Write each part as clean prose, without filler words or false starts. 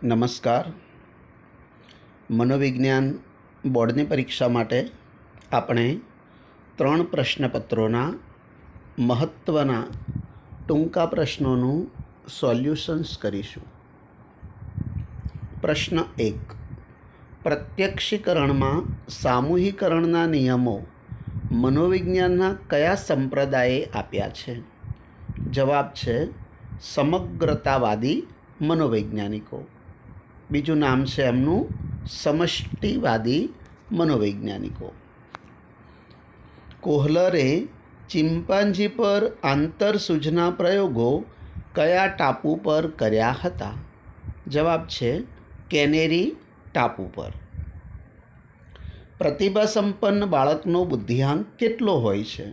નમસ્કાર. મનોવિજ્ઞાન બોર્ડની પરીક્ષા માટે આપણે 3 પ્રશ્નપત્રોના મહત્ત્વના ટૂંકા પ્રશ્નોનું સોલ્યુશન્સ કરીશું. પ્રશ્ન 1. પ્રત્યક્ષીકરણમાં સામૂહિકરણના નિયમો મનોવિજ્ઞાનના કયા સંપ્રદાયે આપ્યા છે? જવાબ છે સમગ્રતાવાદી મનોવૈજ્ઞાનિકો. બીજું નામ છે એમનું સમષ્ટિવાદી મનોવૈજ્ઞાનિકો. કોહલરે ચિમ્પાન્જી પર આંતરસૂઝના પ્રયોગો કયા ટાપુ પર કર્યા હતા? જવાબ છે કેનેરી ટાપુ પર. પ્રતિભાસંપન્ન બાળકનો બુદ્ધિઆંક કેટલો હોય છે?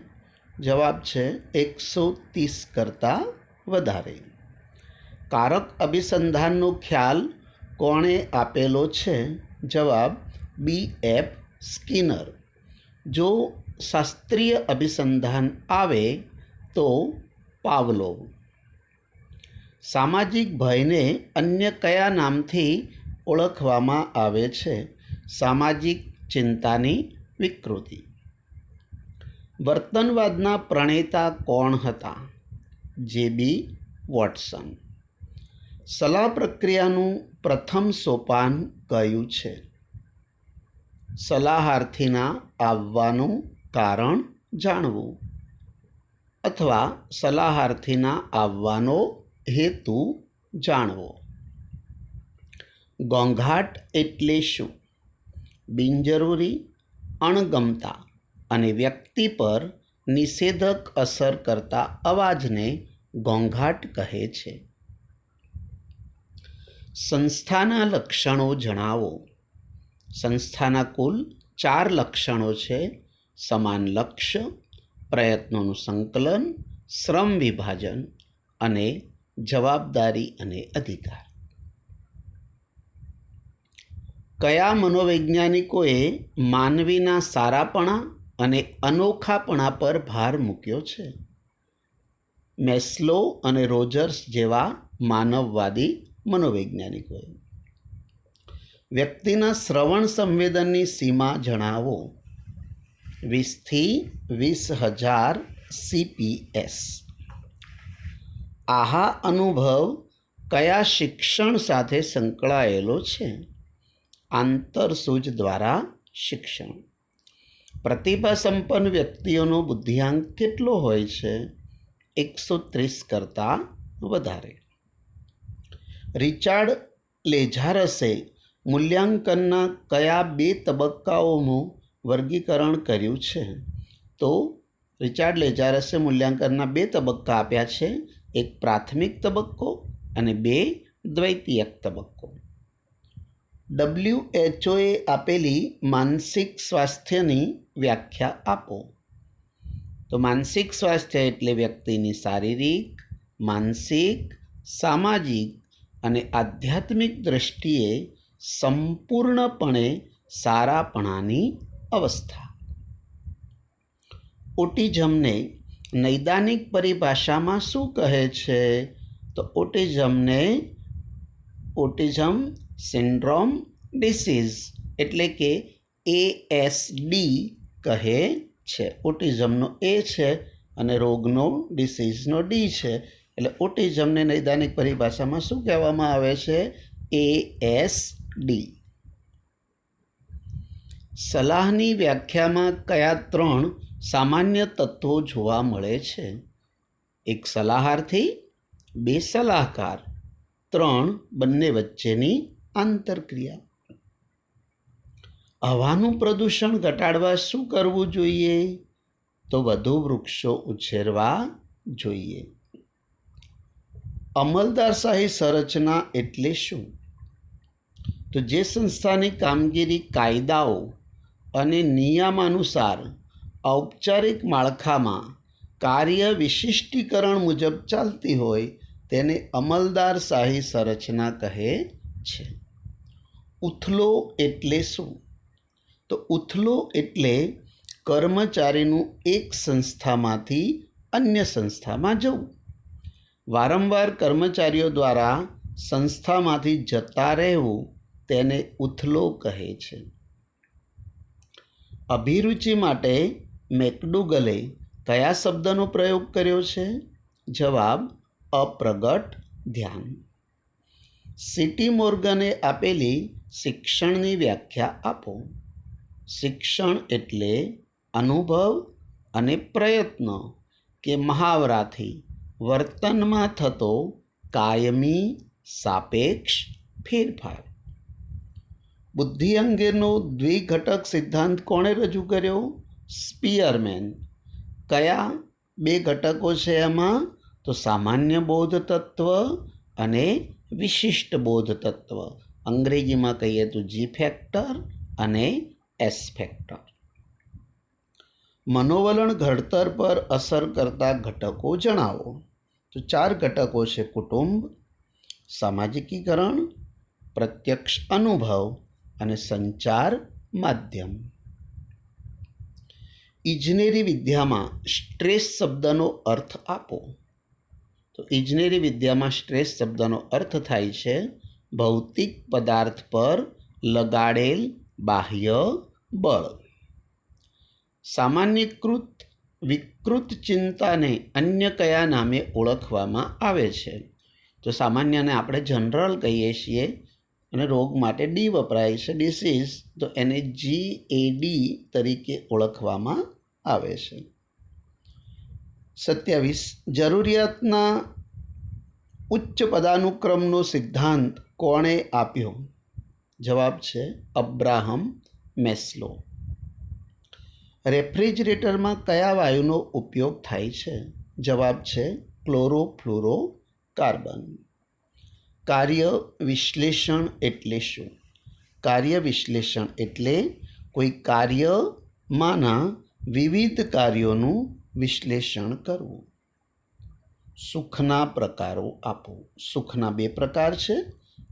જવાબ છે 130 કરતાં વધારે. કારક અભિસંધાનનો ખ્યાલ કોણે આપેલો છે? જવાબ B.F. સ્કિનર. જો શાસ્ત્રીય અભિસંધાન આવે તો પાવલોવ. સામાજિક ભયને અન્ય કયા નામથી ઓળખવામાં આવે છે? સામાજિક ચિંતાની વિકૃતિ. વર્તનવાદના પ્રણેતા કોણ હતા? J.B. વોટસન. સલાહ પ્રક્રિયાનું પ્રથમ સોપાન કયું છે? સલાહાર્થીના આવવાનું કારણ જાણવું અથવા સલાહાર્થીના આવવાનો હેતુ જાણવો. ઘોંઘાટ એટલે શું? બિનજરૂરી, અણગમતા અને વ્યક્તિ પર નિષેધક અસર કરતા અવાજને ઘોંઘાટ કહે છે. સંસ્થાના લક્ષણો જણાવો. સંસ્થાના કુલ 4 લક્ષણો છે: સમાન લક્ષ્ય, પ્રયત્નોનું સંકલન, શ્રમ વિભાજન અને જવાબદારી અને અધિકાર. કયા મનોવૈજ્ઞાનિકોએ માનવીના સારાપણા અને અનોખાપણા પર ભાર મૂક્યો છે? મેસ્લો અને રોજર્સ જેવા માનવવાદી મનોવૈજ્ઞાનિકોએ. વ્યક્તિના શ્રવણ સંવેદનની સીમા જણાવો. 20થી 20,000 CPS. આહા અનુભવ કયા શિક્ષણ સાથે સંકળાયેલો છે? આંતરસૂઝ દ્વારા શિક્ષણ. પ્રતિભાસંપન્ન વ્યક્તિઓનો બુદ્ધિઆંક કેટલો હોય છે? 130 કરતાં વધારે. રિચાર્ડ લેઝારસે મૂલ્યાંકનના કયા 2 તબક્કાઓનું વર્ગીકરણ કર્યું છે? તો રિચાર્ડ લેઝારસે મૂલ્યાંકનના 2 તબક્કા આપ્યા છે: એક પ્રાથમિક તબક્કો અને 2 દ્વૈતીયક તબક્કો. WHO આપેલી માનસિક સ્વાસ્થ્યની વ્યાખ્યા આપો. તો માનસિક સ્વાસ્થ્ય એટલે વ્યક્તિની શારીરિક, માનસિક, સામાજિક અને આધ્યાત્મિક દૃષ્ટિએ સંપૂર્ણપણે સારાપણાની અવસ્થા. ઓટિઝમને નૈદાનિક પરિભાષામાં શું કહે છે? તો ઓટિઝમ સિન્ડ્રોમ ડિસીઝ એટલે કે ASD કહે છે. ઓટિઝમનો A છે અને રોગનો ડિસીઝનો D છે. એટલે ઓટિઝમને નૈદાનિક પરિભાષામાં શું કહેવામાં આવે છે? ASD. સલાહની વ્યાખ્યામાં કયા 3 સામાન્ય તત્વો જોવા મળે છે? 1 સલાહાર્થી, 2 સલાહકાર, 3 બંને વચ્ચેની આંતરક્રિયા. હવાનું પ્રદૂષણ ઘટાડવા શું કરવું જોઈએ? તો વધુ વૃક્ષો ઉછેરવા જોઈએ. અમલદારશાહી સંરચના એટલે શું? તો જે સંસ્થાની કામગીરી કાયદાઓ અને નિયમાનુસાર ઔપચારિક માળખામાં કાર્ય વિશિષ્ટીકરણ મુજબ ચાલતી હોય તેને અમલદારશાહી સંરચના કહે છે. ઉથલો એટલે શું? તો ઉથલો એટલે કર્મચારીનું એક સંસ્થામાંથી અન્ય સંસ્થામાં જવું. વારંવાર કર્મચારીઓ દ્વારા સંસ્થામાંથી જતા રહેવું તેને ઉથલો કહે છે. અભિરુચિ માટે મેકડુગલે કયા શબ્દનો પ્રયોગ કર્યો છે? જવાબ અપ્રગટ ધ્યાન. સીટી મોર્ગને આપેલી શિક્ષણની વ્યાખ્યા આપો. શિક્ષણ એટલે અનુભવ અને પ્રયત્ન કે મહાવરાથી વર્તનમાં થતો કાયમી સાપેક્ષ ફેરફાર. બુદ્ધિ અંગેનો દ્વિઘટક સિદ્ધાંત કોણે રજૂ કર્યો? સ્પિયરમેન. કયા બે ઘટકો છે એમાં? તો સામાન્ય બોધ તત્વ અને વિશિષ્ટ બોધ તત્વ. અંગ્રેજીમાં કહીએ તો જી ફેક્ટર અને એસ ફેક્ટર. મનોવલણ ઘડતર પર અસર કરતા ઘટકો જણાવો. તો 4 ઘટકો છે: કુટુંબ, સામાજિકીકરણ, પ્રત્યક્ષ અનુભવ અને સંચાર માધ્યમ. ઇજનેરી વિદ્યામાં સ્ટ્રેસ શબ્દનો અર્થ આપો. તો ઇજનેરી વિદ્યામાં સ્ટ્રેસ શબ્દનો અર્થ થાય છે ભૌતિક પદાર્થ પર લગાડેલ બાહ્ય બળ. સામાન્યકૃત વિકૃત ચિંતાને અન્ય કયા નામે ઓળખવામાં આવે છે? તો સામાન્યને આપણે જનરલ કહીએ છીએ અને રોગ માટે ડી વપરાય છે, ડિસીઝ, તો એને GAD તરીકે ઓળખવામાં આવે છે. 27. જરૂરિયાતના ઉચ્ચ પદાનુક્રમનો સિદ્ધાંત કોણે આપ્યો? જવાબ છે અબ્રાહમ મેસ્લો. રેફ્રિજરેટરમાં કયા વાયુનો ઉપયોગ થાય છે? જવાબ છે ક્લોરોફ્લોરોકાર્બન. કાર્ય વિશ્લેષણ એટલે શું? કાર્ય વિશ્લેષણ એટલે કોઈ કાર્યમાંના વિવિધ કાર્યોનું વિશ્લેષણ કરવું. સુખના પ્રકારો આપો. સુખના 2 પ્રકાર છે: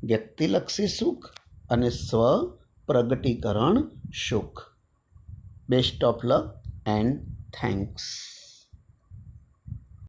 વ્યક્તિલક્ષી સુખ અને સ્વ પ્રગટીકરણ સુખ. Best of luck and thanks.